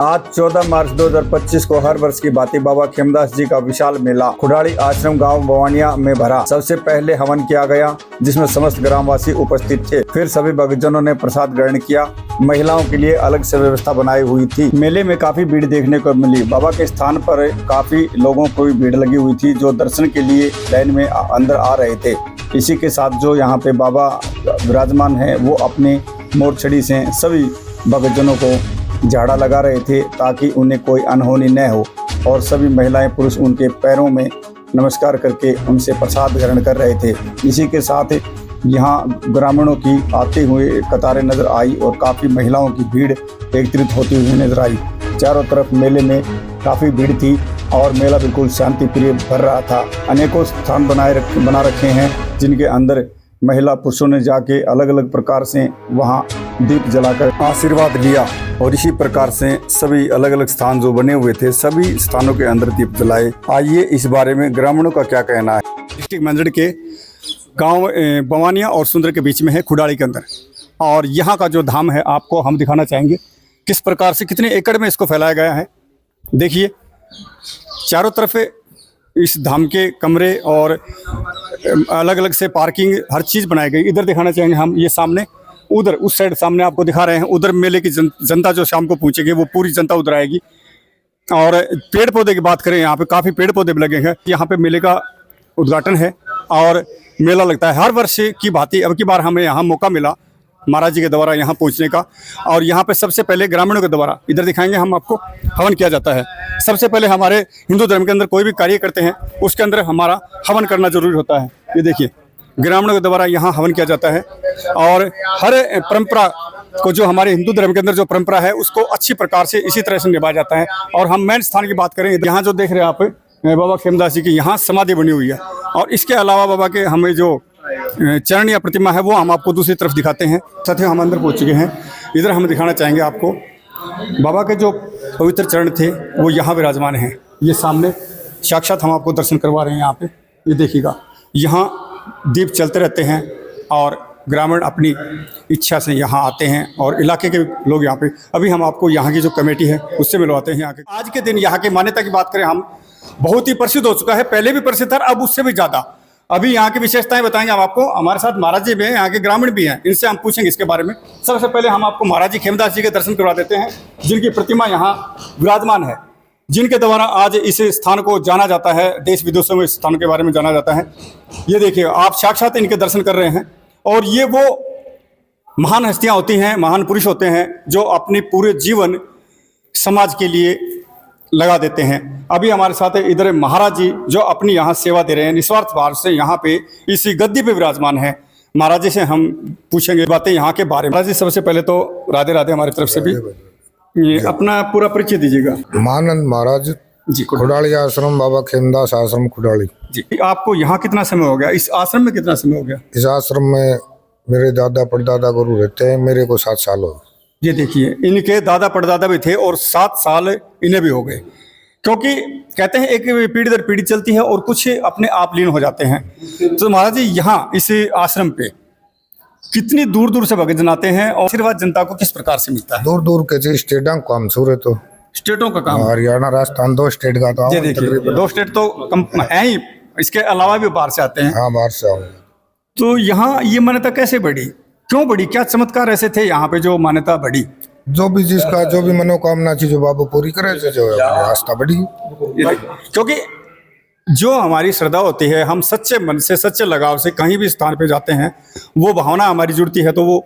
आज 14 मार्च 2025 को हर वर्ष की भांति बाबा खेमदास जी का विशाल मेला खुडाड़ी आश्रम गांव बवानिया में भरा। सबसे पहले हवन किया गया, जिसमें समस्त ग्रामवासी उपस्थित थे। फिर सभी भक्तजनों ने प्रसाद ग्रहण किया। महिलाओं के लिए अलग से व्यवस्था बनाई हुई थी। मेले में काफी भीड़ देखने को मिली। बाबा के स्थान पर काफी लोगों को भी भीड़ लगी हुई थी, जो दर्शन के लिए लाइन में अंदर आ रहे थे। इसी के साथ जो यहाँ पे बाबा विराजमान है, वो अपने मोरछड़ी से सभी भक्तजनों को झाड़ा लगा रहे थे, ताकि उन्हें कोई अनहोनी न हो। और सभी महिलाएं पुरुष उनके पैरों में नमस्कार करके उनसे प्रसाद ग्रहण कर रहे थे। इसी के साथ यहाँ ग्रामीणों की आते हुए कतारें नजर आई और काफ़ी महिलाओं की भीड़ एकत्रित होती हुई नजर आई। चारों तरफ मेले में काफ़ी भीड़ थी और मेला बिल्कुल शांति प्रिय भर रहा था। अनेकों स्थान बना रखे हैं, जिनके अंदर महिला पुरुषों ने जाके अलग अलग प्रकार से वहाँ दीप जलाकर आशीर्वाद लिया। और इसी प्रकार से सभी अलग अलग स्थान जो बने हुए थे, सभी स्थानों के अंदर दीप जलाए। आइए इस बारे में ग्रामीणों का क्या कहना है। डिस्ट्रिक्ट मंझड़ के गांव बवानिया और सुंदर के बीच में है, खुडाड़ी के अंदर। और यहाँ का जो धाम है, आपको हम दिखाना चाहेंगे किस प्रकार से, कितने एकड़ में इसको फैलाया गया है। देखिए, चारों तरफ इस धाम के कमरे और अलग अलग से पार्किंग, हर चीज़ बनाई गई। इधर दिखाना चाहेंगे हम, ये सामने, उधर उस साइड सामने आपको दिखा रहे हैं। उधर मेले की जनता जो शाम को पहुंचेगी, वो पूरी जनता उधर आएगी। और पेड़ पौधे की बात करें, यहाँ पे काफ़ी पेड़ पौधे भी लगे हैं। यहाँ पे मेले का उद्घाटन है और मेला लगता है हर वर्ष की भांति। अब की बार हमें यहाँ मौका मिला महाराज जी के द्वारा यहाँ पहुँचने का। और यहाँ पे सबसे पहले ग्रामीणों के द्वारा, इधर दिखाएंगे हम आपको, हवन किया जाता है। सबसे पहले हमारे हिंदू धर्म के अंदर कोई भी कार्य करते हैं, उसके अंदर हमारा हवन करना जरूरी होता है। ये देखिए, ग्रामीणों के द्वारा यहाँ हवन किया जाता है। और हर परंपरा को, जो हमारे हिंदू धर्म के अंदर जो परंपरा है, उसको अच्छी प्रकार से इसी तरह से निभाया जाता है। और हम मेन स्थान की बात करें, यहाँ जो देख रहे हैं आप, बाबा खेमदास जी की यहाँ समाधि बनी हुई है। और इसके अलावा बाबा के हमें जो चरण या प्रतिमा है, वो हम आपको दूसरी तरफ दिखाते हैं। साथियों, हम अंदर पहुँच चुके हैं। इधर हम दिखाना चाहेंगे आपको, बाबा के जो पवित्र चरण थे वो यहाँ विराजमान हैं। ये सामने साक्षात हम आपको दर्शन करवा रहे हैं। यहाँ पे ये देखिएगा, यहाँ दीप चलते रहते हैं और ग्रामीण अपनी इच्छा से यहाँ आते हैं। और इलाके के लोग यहाँ पे, अभी हम आपको यहाँ की जो कमेटी है उससे मिलवाते हैं। यहाँ के आज के दिन यहाँ की मान्यता की बात करें हम, बहुत ही प्रसिद्ध हो चुका है। पहले भी प्रसिद्ध था, अब उससे भी ज़्यादा। अभी यहाँ की विशेषताएं बताएंगे हम आपको। हमारे साथ महाराज जी भी हैं, यहाँ के ग्रामीण भी हैं, इनसे हम पूछेंगे इसके बारे में। सबसे पहले हम आपको महाराज जी खेमदास जी के दर्शन करवा देते हैं, जिनकी प्रतिमा यहाँ विराजमान है, जिनके द्वारा आज इस स्थान को जाना जाता है। देश विदेशों में इस स्थान के बारे में जाना जाता है। ये देखिए, आप साक्षात इनके दर्शन कर रहे हैं। और ये वो महान हस्तियाँ होती हैं, महान पुरुष होते हैं, जो अपनी पूरे जीवन समाज के लिए लगा देते हैं। अभी हमारे साथ इधर महाराज जी, जो अपनी यहाँ सेवा दे रहे हैं, निस्वार्थ भाव से यहाँ पे इसी गद्दी पे विराजमान है। महाराज जी से हम पूछेंगे बातें यहाँ के बारे में। महाराज जी, सबसे पहले तो राधे राधे हमारी तरफ से भी। ये अपना पूरा परिचय दीजिएगा। मानंद महाराज जी, खुडाड़ी आश्रम, बाबा खेमदास आश्रम खुडाड़ी जी। आपको यहाँ कितना समय हो गया? इस आश्रम में कितना समय हो गया? इस आश्रम में मेरे दादा परदादा गुरु रहते हैं, मेरे को 7 साल हो गए। ये देखिए, इनके दादा परदादा भी थे और 7 साल इन्हें भी हो गए। क्योंकि कहते हैं एक पीढ़ी दर पीढ़ी चलती है और कुछ अपने आप लीन हो जाते हैं। तो महाराज जी, यहाँ इस आश्रम पे कितनी दूर दूर से भक्तजन आते हैं और आशीर्वाद जनता को किस प्रकार से मिलता है? दूर दूर के स्टेटों का काम शुरू है, तो स्टेटों का काम, हरियाणा राजस्थान 2 स्टेट का। तो ये देखिए, 2 स्टेट तो है ही, इसके अलावा भी बाहर से आते हैं। हाँ, बाहर से आओ। तो यहाँ ये मान्यता कैसे बढ़ी, क्यों बढ़ी, क्या चमत्कार ऐसे थे यहाँ पे जो मान्यता बढ़ी? जो भी जिसका जो भी मनोकामना थी, जो बाबा पूरी करे, जो आस्था बढ़ी। क्योंकि जो हमारी श्रद्धा होती है, हम सच्चे मन से, सच्चे लगाव से कहीं भी स्थान पे जाते हैं, वो भावना हमारी जुड़ती है, तो वो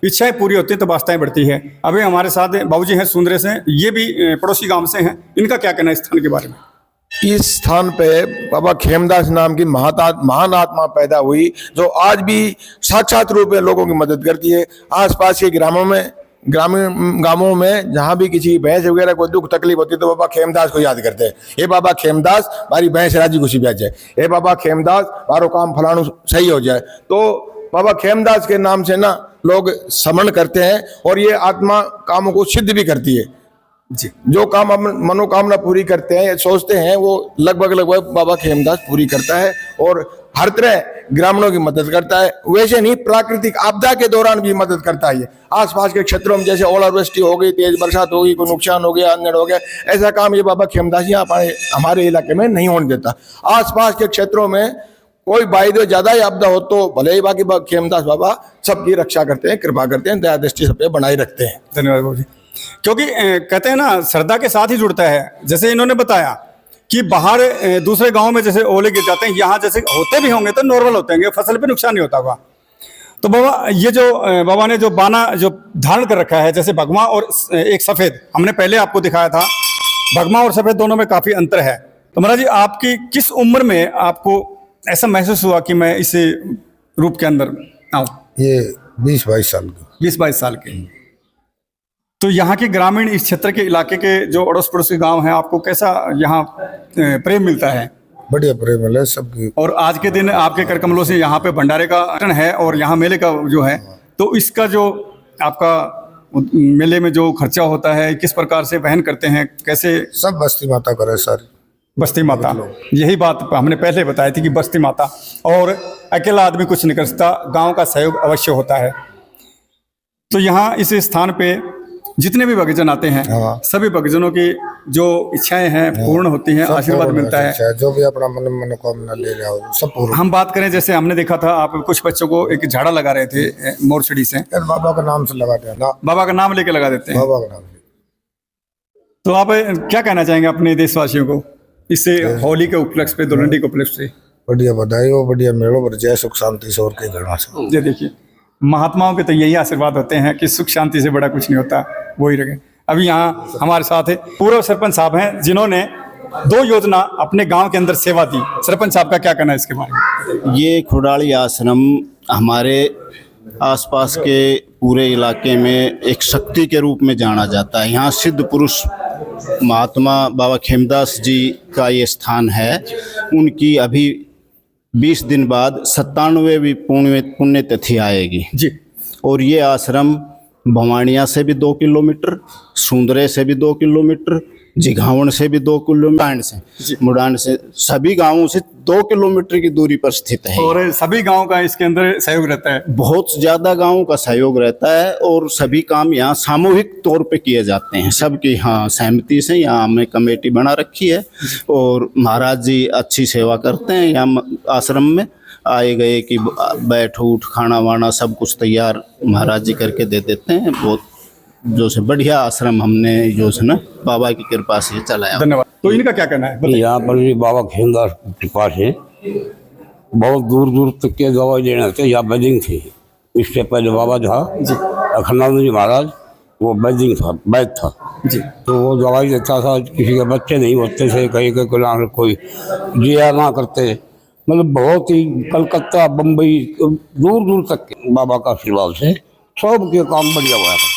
इच्छाएं पूरी होती है, तो आस्थाएं बढ़ती है। अभी हमारे साथ बाबूजी हैं सुंदरे से, ये भी पड़ोसी गांव से हैं। इनका क्या कहना है इस स्थान के बारे में? इस स्थान पे बाबा खेमदास नाम की महान आत्मा पैदा हुई, जो आज भी साक्षात रूप में लोगों की मदद करती है। आसपास के ग्रामीण गांवों में जहाँ भी किसी भैंस वगैरह को दुख तकलीफ होती है, तो बाबा खेमदास को याद करते हैं। ये बाबा खेमदास, हमारी भैंस राजी खुशी ब्याज जाए, ये बाबा खेमदास, बारो काम फलानु सही हो जाए। तो बाबा खेमदास के नाम से ना लोग स्मरण करते हैं। और ये आत्मा कामों को सिद्ध भी करती है जी। जो काम हम मनोकामना पूरी करते हैं, सोचते हैं, वो लगभग बाबा खेमदास पूरी करता है। और हर तरह ग्रामीणों की मदद करता है। वैसे नहीं, प्राकृतिक आपदा के दौरान भी मदद करता है। ये आसपास के क्षेत्रों में जैसे ओलावृष्टि हो गई, तेज बरसात हो गई, कोई नुकसान हो गया, अंधड़ हो गया, ऐसा काम ये बाबा खेमदास जी हमारे इलाके में नहीं होने देता। आसपास के क्षेत्रों में कोई बाई ज्यादा ही आपदा हो तो भले ही बाकी खेमदास बाबा सबकी रक्षा करते हैं, कृपा करते हैं, दया दृष्टि सब पे बनाए रखते हैं। धन्यवाद बाबू जी। क्योंकि कहते हैं ना, श्रद्धा के साथ ही जुड़ता है। जैसे इन्होंने बताया कि बाहर दूसरे गांव में जैसे ओले गिर जाते हैं, यहाँ जैसे होते भी होंगे तो नॉर्मल होते हैं, फसल पे नुकसान नहीं होता होगा। तो बाबा, ये जो बाबा ने जो बाना जो धारण कर रखा है, जैसे भगवा और एक सफेद, हमने पहले आपको दिखाया था, भगवा और सफेद दोनों में काफी अंतर है। तो महाराज जी, आपकी किस उम्र में आपको ऐसा महसूस हुआ कि मैं इस रूप के अंदर आऊं? ये 20-22 साल की। 20-22 साल के। तो यहाँ के ग्रामीण, इस क्षेत्र के इलाके के जो अड़ोस पड़ोस के गाँव हैं, आपको कैसा यहाँ प्रेम मिलता है? बढ़िया प्रेम है सबकी। और आज के दिन आपके कर कमलों से यहाँ पे भंडारे का आयोजन है और यहाँ मेले का जो है, तो इसका जो आपका मेले में जो खर्चा होता है, किस प्रकार से वहन करते हैं, कैसे? सब बस्ती माता करे सारी। बस्ती माता, यही बात हमने पहले बताई थी कि बस्ती माता, और अकेला आदमी कुछ नहीं कर सकता, गाँव का सहयोग अवश्य होता है। तो यहाँ इस स्थान पे जितने भी भक्तजन आते हैं, सभी भक्तजनों की जो इच्छाएं हैं पूर्ण होती हैं, आशीर्वाद मिलता है। जो भी अपना मनोकामना ले जाओ सब पूर्ण। हम बात करें, जैसे हमने देखा था आप कुछ बच्चों को एक झाड़ा लगा रहे थे मोरछड़ी से, बाबा का नाम से लगाते हैं ना, बाबा का नाम लेके लगा देते हैं। बाबा का नाम से। तो आप क्या कहना चाहेंगे अपने देशवासियों को इससे, होली के उपलक्ष्य पे, धुलंडी के उपलक्ष्य से? बढ़िया बधाई हो, बढ़िया मेलो पर जय सुख शांति से और के घरना से। ये देखिए, महात्माओं के तो यही आशीर्वाद होते हैं कि सुख शांति से बड़ा कुछ नहीं होता, वो ही रखे। अभी यहाँ हमारे साथ है पूर्व सरपंच साहब हैं, जिन्होंने 2 योजना अपने गांव के अंदर सेवा दी। सरपंच साहब का क्या कहना है इसके बारे में? ये खुडाली आश्रम हमारे आसपास के पूरे इलाके में एक शक्ति के रूप में जाना जाता है। यहाँ सिद्ध पुरुष महात्मा बाबा खेमदास जी का ये स्थान है। उनकी अभी 20 दिन बाद 97वीं पुण्यतिथि आएगी जी। और ये आश्रम भवानिया से भी 2 किलोमीटर, सुंदरे से भी 2 किलोमीटर, जिघावण से भी 2 किलोमीटर, मुडान से सभी गांवों से 2 किलोमीटर की दूरी पर स्थित है। और सभी गांव का इसके अंदर सहयोग रहता है, बहुत ज्यादा गांवों का सहयोग रहता है और सभी काम यहाँ सामूहिक तौर पे किए जाते हैं, सबकी यहाँ सहमति से। यहाँ हमने कमेटी बना रखी है और महाराज जी अच्छी सेवा करते हैं। यहाँ आश्रम में आए गए कि बैठ उठ खाना वाना सब कुछ तैयार महाराज जी करके दे देते हैं। बहुत जो से बढ़िया आश्रम हमने जो है ना बाबा की कृपा से चलाया। धन्यवाद। तो इनका क्या कहना है? यहाँ पर भी बाबा खेमदास की कृपा से बहुत दूर दूर तक के दवाई लेने थे। यहाँ बैदिंग थी, इससे पहले बाबा था अखंडानंद जी महाराज, वो बैदिंग था, वैद था जी। तो वो दवाई देता था। किसी के बच्चे नहीं होते थे, कहीं के कोई जिया ना करते, मतलब बहुत ही कलकत्ता बम्बई दूर दूर तक के बाबा का आशीर्वाद से सब के काम बढ़िया हुआ करते।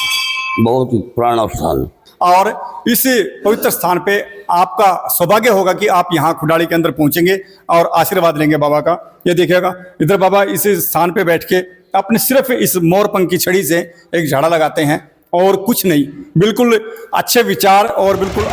बहुत ही पुराना स्थान। और इस पवित्र स्थान पे आपका सौभाग्य होगा कि आप यहाँ खुडाली के अंदर पहुंचेंगे और आशीर्वाद लेंगे बाबा का। ये देखिएगा, इधर बाबा इस स्थान पे बैठ के अपने सिर्फ इस मोरपंख की छड़ी से एक झाड़ा लगाते हैं और कुछ नहीं, बिल्कुल अच्छे विचार और बिल्कुल